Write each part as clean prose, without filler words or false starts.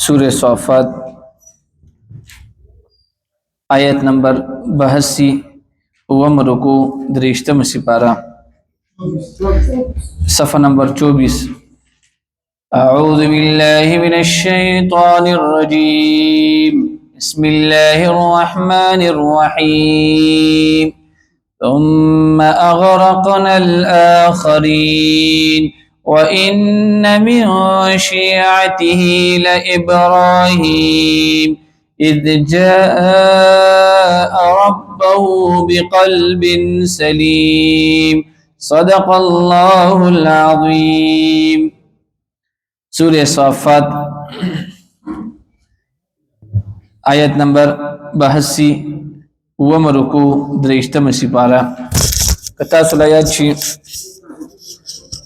سورہ صافات آیت نمبر 82 وم رکو درشتم سپارہ صفحہ نمبر 24 اعوذ باللہ من الشیطان الرجیم بسم اللہ الرحمن الرحیم ثم اغرقنا الآخرین وَإِنَّ مِن شِيعَتِهِ لَإِبْرَاهِيمَ إِذْ جَاءَ رَبَّهُ بِقَلْبٍ سَلِيمٍ صدق الله العظيم سورہ صافات آیت نمبر 82 وم رکو درشتم سپارہ کتا سلیات شی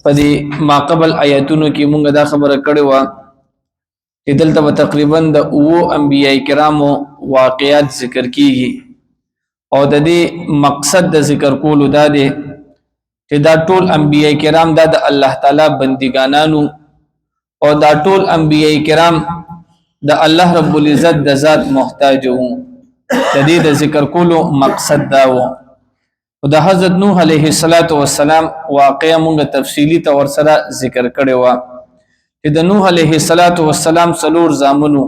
پدې ما قبل آیاتونو کې مونږ دا خبره کړې و چې دلته تقریبا د او انبیاء کرامو واقعات ذکر کیږي او د دې مقصد د ذکر کولو دا دی چې دا ټول انبیاء کرام د الله تعالی بندګانانو او دا ټول انبیاء کرام د الله رب العزت د ذات محتاج وو د دې د ذکر کولو مقصد دا و او د حضرت نوح علیه السلام واقعا مونږ تفصیلی تور سره ذکر کړی و چې د نوح علیه السلام څلور زامنو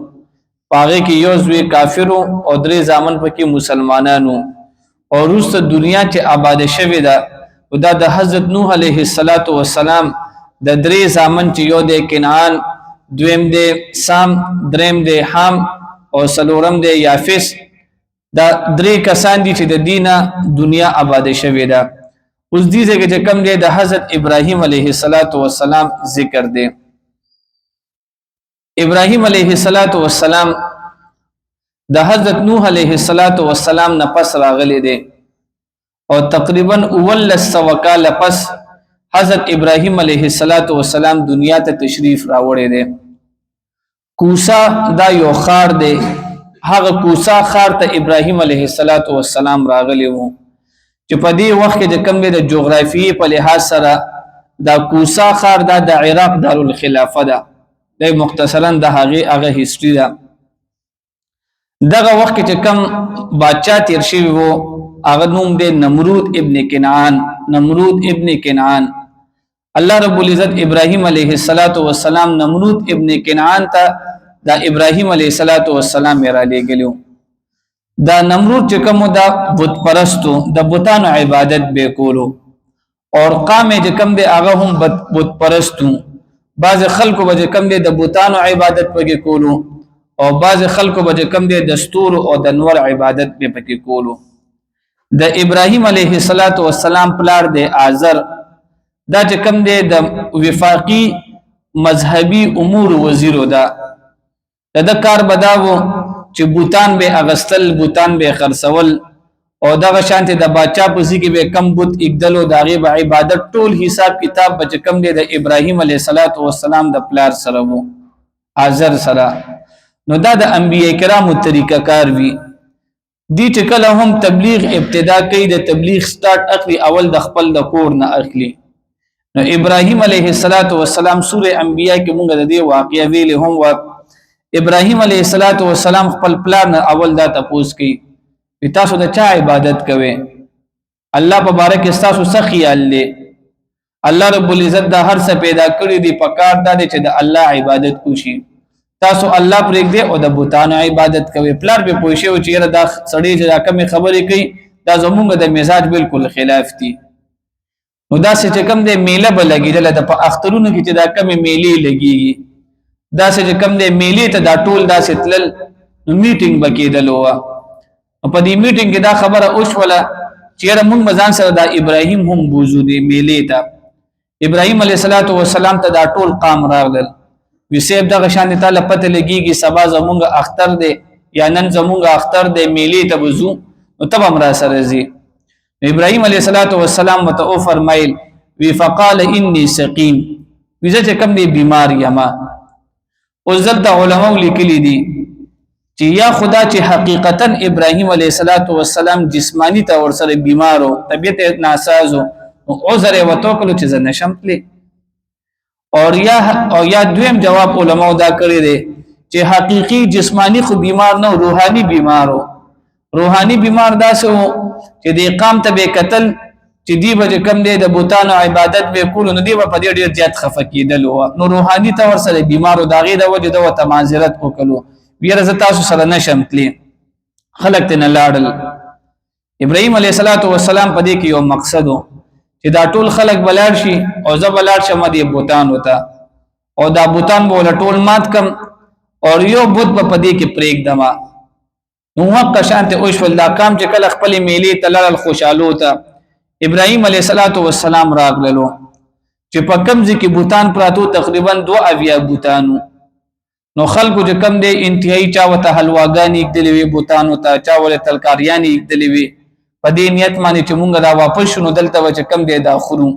پاغه کې یو ځوی کافرو او درې زامن پکې مسلمانانو او وروسته دنیا چې آباد شوه دا او د حضرت نوح علیه السلام د درې زامن چې یو د کنعان دویم د سام دریم د حام او څلورم د یافس دا درې کسان دي چې د دینه دنیا آباد شوه دا اوس دې چې کم دی د حضرت ابراهیم علیه السلام ذکر دی ابراهیم علیه السلام د حضرت نوح علیه السلام نه پس راغلی دی او تقریبا اول سوکال پس حضرت ابراهیم علیه السلام دنیا ته تشریف راوړی دی کوسا دا یو خار دی هغه کوسا خار ته ابراهیم علیه السلام راغلی وو چې په دې وخت کې د کوم د جغرافي په لحاظ سره دا کوسا خار دا د عراق دارالخلافه ده د مختصرا د هغه هیستوري ده دغه وخت کې چې کوم بادشاہ تیر شوی وو هغه نوم دی نمرود ابن کنعان الله رب العزت ابراهیم علیه السلام نمرود ابن کنعان ته دا ابراهیم علیه السلام را لګلو دا نمرود چې کوم دا بت پرستو د بتانو عبادت به کولو اور قام چې کوم دی هغه هم بت پرستو بعض خلکو به کوم دی د بتانو عبادت پکې کولو او بعض خلکو به کوم دی دستور او د نور عبادت به پکې کولو د ابراهیم علیه السلام پلار دی آزر دا چې کوم دی د وفاقی مذهبي امور وزیرو دا د کار بداوو چې بوتان به اغستل بوتان به خرڅول او دغه شانته د بادشاہ په ځکه به کم بوت اګدلو دغه به عبادت ټول حساب کتاب بچ کم دی د ابراهیم علیه السلام د پلار سره وو آزر سره نو دا د انبیاء کرامو طریقه کار وی دی چې کله هم تبلیغ ابتدا کوي د تبلیغ سٹارټ اخلي اول د خپل د کور نه اخلي نو ابراهیم علیه السلام سوره انبیاء کې مونږ د دې واقعې ویل هم و ابراهیم علیه السلام خپل پلان اول دا تاسو کوي تاسو د چا عبادت کوئ الله مبارک تاسو څه خیال لې الله رب العزت دا هر څه پیدا کړی دی پکار دا چې د الله عبادت کوشي تاسو الله پرېږ دی او د بوتانو عبادت کوئ پلار به پوښي او چې دا سړی چې دا کمی خبرې کوي دا زمونږ د مزاج بالکل خلاف دي نو دا چې کوم دی میله به لګیدل د په اخترونو کې چې دا کمی میلې لګیږي دا چې کوم دی میلې ته دا ټول دا ستل میټینګ بکیدل و په دې میټینګ کې دا خبره اوښوله چې موږ مزان سره دا ابراهیم هم بوزو دی میلې ته ابراهیم علیه السلام ته دا ټول قام راغلل وسیب دغه شان تعالی پته لګیږي سبا زمونږ اختر دی یا نن زمونږ اختر دی میلې ته بوزو نو تب امر سره زی ابراهیم علیه السلام متو فرمایل وی فقال انی سقیم وزه چې کوم دی بیمار یما او زلت علماء لیکلی دي چې یا خدا چې حقیقتا ابراهیم علیه السلام جسمانی ته ور سره بیمارو طبیعت ناسازو عذر وتوکل چې زنه شمتلی او یا دویم جواب علماء دا کړی دی چې حقيقي جسمانی خو بیمار نه روحاني بیمارو روحاني بیمار داسو چې د قام ته به قتل چې دی به کم دی د بوتانو عبادت به کول نو دی په دې ډیر زیات خفه کیدل نو روحاني تور سره بیمارو داغه د وجه د وته معذرت وکړو ویره ز تاسو سره نشم تلی خلق ته نه لاړل ابراهيم عليه السلام په دې کې یو مقصد چې دا ټول خلق بلار شي او زه بلار شم د بوتان وتا او دا بوتان بوله ټول مات کم او یو بوت په دې کې پریک دما نو وقت شانته او شول دا کام چې کله خپل میلي تلل خوشالو ته ابراهيم عليه السلام راغللو چې په کمزې کې بوتان پراتو تقریبا 2 بوتانو نو خلکو چې کم دی انتهایی چا وته حلواګانی کدلې وي بوتانو ته چا ول تلکاریانی کدلې وي په دې نیت باندې چې مونږ دا واپس شونو دلته چې کم دی دا خورو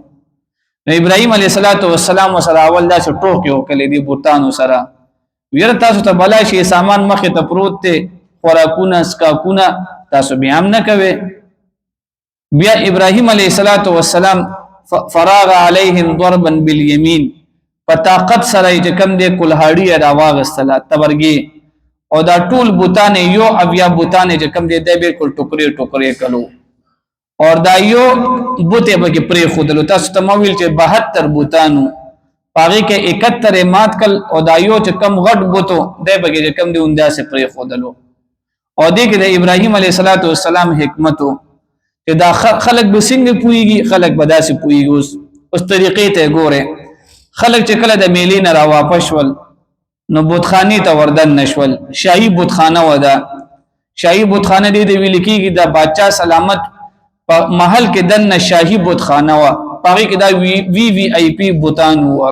نو ابراهيم عليه السلام سره اول دا ټوک یو کله دی بوتانو سره ویره تاسو ته بلای شي سامان مخه ته پروت ته خوراکونه سکاکونه تاسو بیا هم نه کوي بیا ابراهيم عليه السلام فراغ عليهم ضربا باليمين پتاقت سره چې کم دی کلهاړي را واغستله تبرګي او دا ټول بوتان یو اویا بوتان چې کم دی د بالکل ټوکري ټوکري کلو اور دا یو بوته به پرې خودلو تاسو ته مویل چې 72 بوتانو پاره کې 71 مات کل او دا یو چې کم غټ بوتو د به چې کم دی اوندا سے پرې خودلو او دې کې د ابراهيم عليه السلام حکمتو چې دا خلق به څنګه پويږي خلق به داسې پويږي اوس طریقې ته ګوره خلق چې کله د میلې نه را واپس ول نو بوتخانی ته وردن نشول شاهي بوتخانه ودا شاهي بوتخانه دې ویل کېږي د بادشاہ سلامت په محل کې دنه شاهي بوتخانه وا پاره کې دا وی آی پی بوتان هوا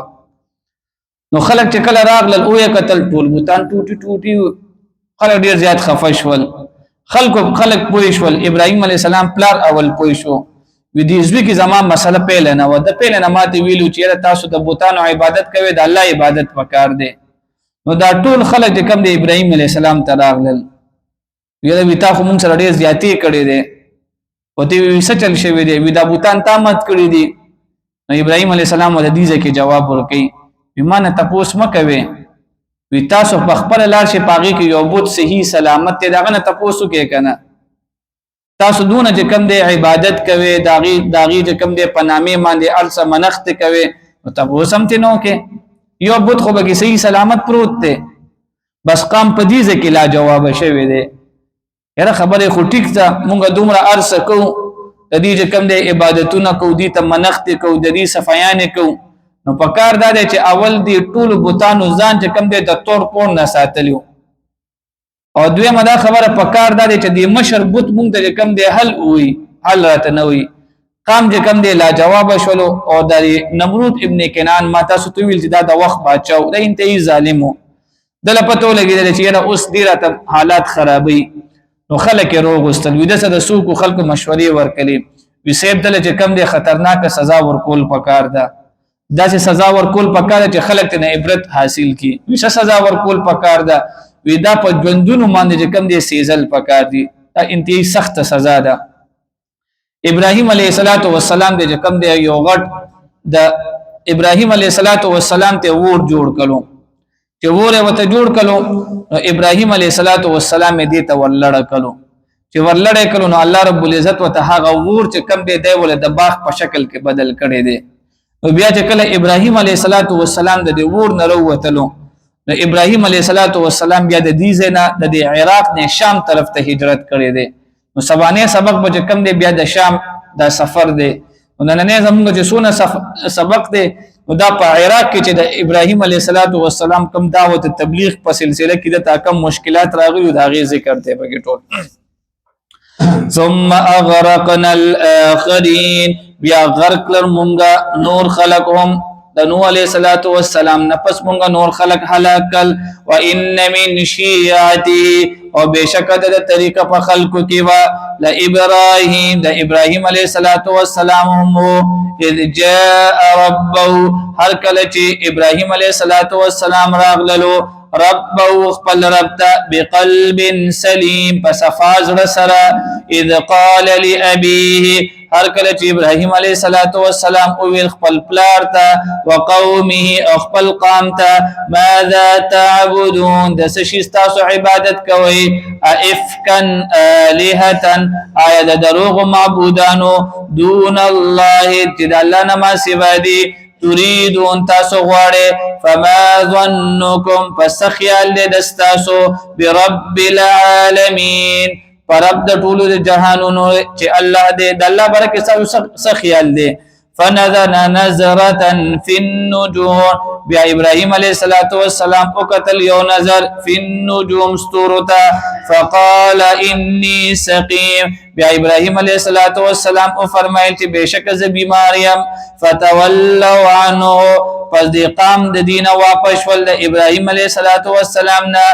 نو خلق چې کله راغلل او یې قتل ټول بوتان ټوټي خلق ډیر زیات خفش ول خلق پوښول ابراهيم عليه السلام پلار اول پوښو وی دې ځوی کې زمام مسله پیل نه و د پیل نه ماته ویلو چې تاسو د بوتانو عبادت کوي د الله عبادت وکړ دې نو دا ټول خلک چې کم د ابراهيم عليه السلام ته راغلل ویل وی تاسو مونږ سره ډیر زیاتی کړی دي او دې وی څه چل شوی دی وی دا بوتان تامت کړی دي نو ابراهيم عليه السلام ول دې ځکه جواب ورکړي ایمان ته پوس مکوي وی تاسو په خپل لار شي پاږي کې یو بوت صحیح سلامت ته داغه نه تاسو کې کنه تاسو دونه چې کم دی عبادت کوي داغي چې کم دی پنامه باندې الس منخت کوي نو تاسو هم ته نو کې یو بوت خو به صحیح سلامت پروت ته بس قام پدیزه کې لا جواب شوی دی یره خبره خو ټیک ته مونږ دومره ارس کو د دې چې کم دی عبادتونه کو دي ته منخت کو د دې صفایان کو نو پکار دا دی چې اول دی ټول بوتانو ځان چې کم دی د تور پور نه ساتلیو او دویمه دا خبره پکار دا دی چې د مشر بوت مونږ ته کم دی حل وي حل راته نه وي قام چې کم دی لا جواب شولو او د نمرود ابن کنعان ما تاسو ته ویل چې دا د وخت بچاو د انتهایی ظالمو دله پته لګیدل چې نه اوس دی راته حالات خرابي نو خلک روغ واستل وي د سده سوق خلک مشورې ورکړي وي سیب دله چې کم دی خطرناک سزا ورکول پکار ده داسې سزا ورکول پکار چې خلک ته عبرت حاصل کی وي سزا ورکول پکار ده وی دا په ژوندونو باندې چې کم دي سیزل پکار دي دا انتهایی سخت سزا ده ابراهيم عليه السلام دې کم دی یو غټ د ابراهيم عليه السلام ته ور جوړ کړو چې ور وته جوړ کړو ابراهيم عليه السلام دې ته ولړ کړو چې ورلړ کړو نو الله رب العزت وته هغه ور چې کم دی ول د باغ په شکل کې بدل کړي دي نو بیا چې کله ابراهيم عليه السلام د ور نه وروتلو نو ابراهيم عليه السلام بیا د دې زنه د عراق نه شام طرف ته هجرت کړی دی نو سبانه سبق به کم دی بیا د شام د سفر دی نن نه زموږ چې سونه سبق دی نو دا په عراق کې چې د ابراهيم عليه السلام کم دعوت تبلیغ په سلسله کې د تاکم مشکلات راغلي دا غي ذکر دی بګی ټول ثم اغرقنا الاخرين بیا غرق لر مونږه نور خلقهم د نوح علیہ السلام نفس مونږه نور خلق هلاکل و ان من شیعتی او بشک د طریقه په خلقو کې وا ل ابراهیم د ابراهیم علیہ السلام هم اذ جاء ربه هر کله چې ابراهیم علیہ السلام راغللو ربه خپل رب ته بقلب سلیم پس فازر سره اذ قال لابيه هر کله چې ابراهيم عليه السلام او ویل خپل پلار ته وقومه خپل قوم ته ماذا تعبدون د سشي تاسو عبادت کوي افکن الهتن آیا د دروغ معبودانو دون الله چې د الله نه ما سوا دي تريدون تاسو غواړي فما ظنكم فسخيال دستاسو برب العالمين فرب د ټولو د جهانونو چې الله دې د الله برکه تاسو خیال دې فنظر نظرة في النجوم بیا ابراهيم عليه السلام او قتل یو نظر في النجوم ستورتا فقال اني سقيم بیا ابراهيم عليه السلام او فرمایل چې بشک ز بیماریم فتولوا عنه پس دی قام د دین واپس ول د ابراهيم عليه السلام نه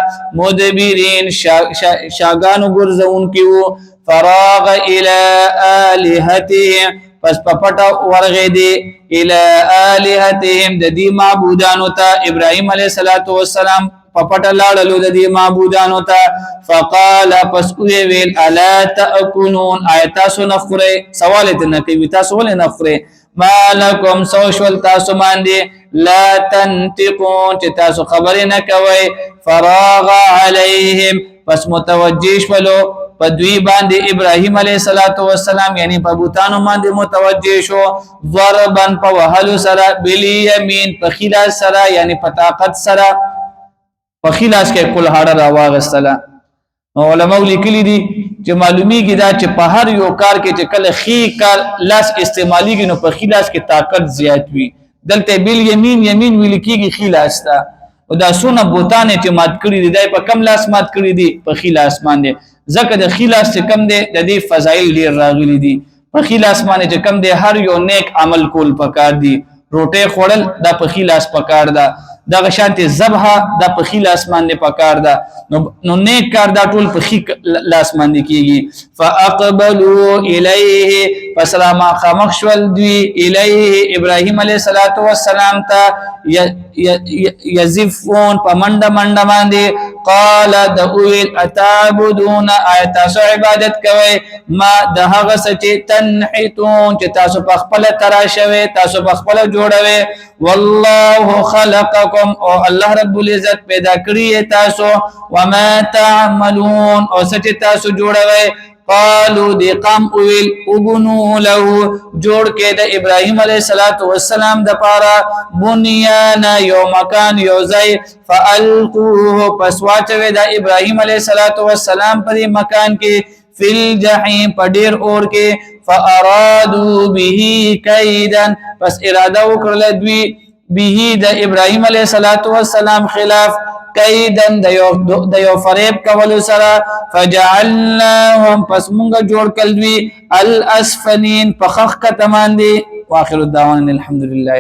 مدبرین شاګانو ګرځون کیو فراغ الى الهتهم پس پپټا ورغې دی الى الهتهم د دې معبودانو ته ابراهيم عليه السلام پپټا لاړلو د دې معبودانو ته فقال پس ویل الا تاكلون ایتاسو نخره سوال ته نه کوي تاسو ولې نخره مالکم سوشل تاسو باندې لا تنطقون چې تاسو خبرې نه کوي فراغ عليهم پس متوجه شولو په دوی باندې ابراهيم عليه السلام یعنی په بوتانو باندې متوجه شو ضربن په وهلو سره بالیمین په خلاص سره یعنی په طاقت سره په خلاص کې کل هاړه راواغستله علماء لیکلي دي چې معلومیږي دا چې په هر یو کار کې چې کله خي کار لاس استعماليږي نو په خلاص کې طاقت زیات وي دلته بالیمین یمین ویل کېږي خلاص تا او دا سونه بوتانه چې مات کړی دي دای په کم لاس مات کړی دي په خلاص باندې زکه د خلاص چې کم دی د دې فضایل ډیر راغلي دي په خلاص باندې چې کم دی هر یو نیک عمل کول پکار دي روټه خوړل دا په خلاص پکار ده دا غشانته ذبح دا په خلاص باندې پکار ده نو نیک کار دا ټول په خي لاس باندې کیږي فاقبلوا الیه فسلام خامخشول دی الیه ابراهيم عليه السلام ته یزفون پمنډ منډ باندې قال دعویل اتعبدون آیت تاسو عبادت کوي ما د هغه سچ تنحتون چې تاسو په خپل تراشوي تاسو په خپل جوړوي والله خلقکم او الله رب العزت پیدا کړی تاسو وما تعملون او سچ تاسو جوړوي قالو دی قام اویل ابنو له جوړ کې د ابراهيم عليه السلام د پاره بنیانا یو مکان یو ځای فالقوه پس واچوي د ابراهيم عليه السلام په مکان کې فل جحیم پډیر اور کې فارادو به کیدا پس اراده وکړل دوی به د ابراهيم عليه السلام خلاف کیدن د یو فریب کولو سره فجعلناهم پس مونږ جوړ کړل دوی الاسفلین په خخ کتمان دي واخر الدعوان الحمدلله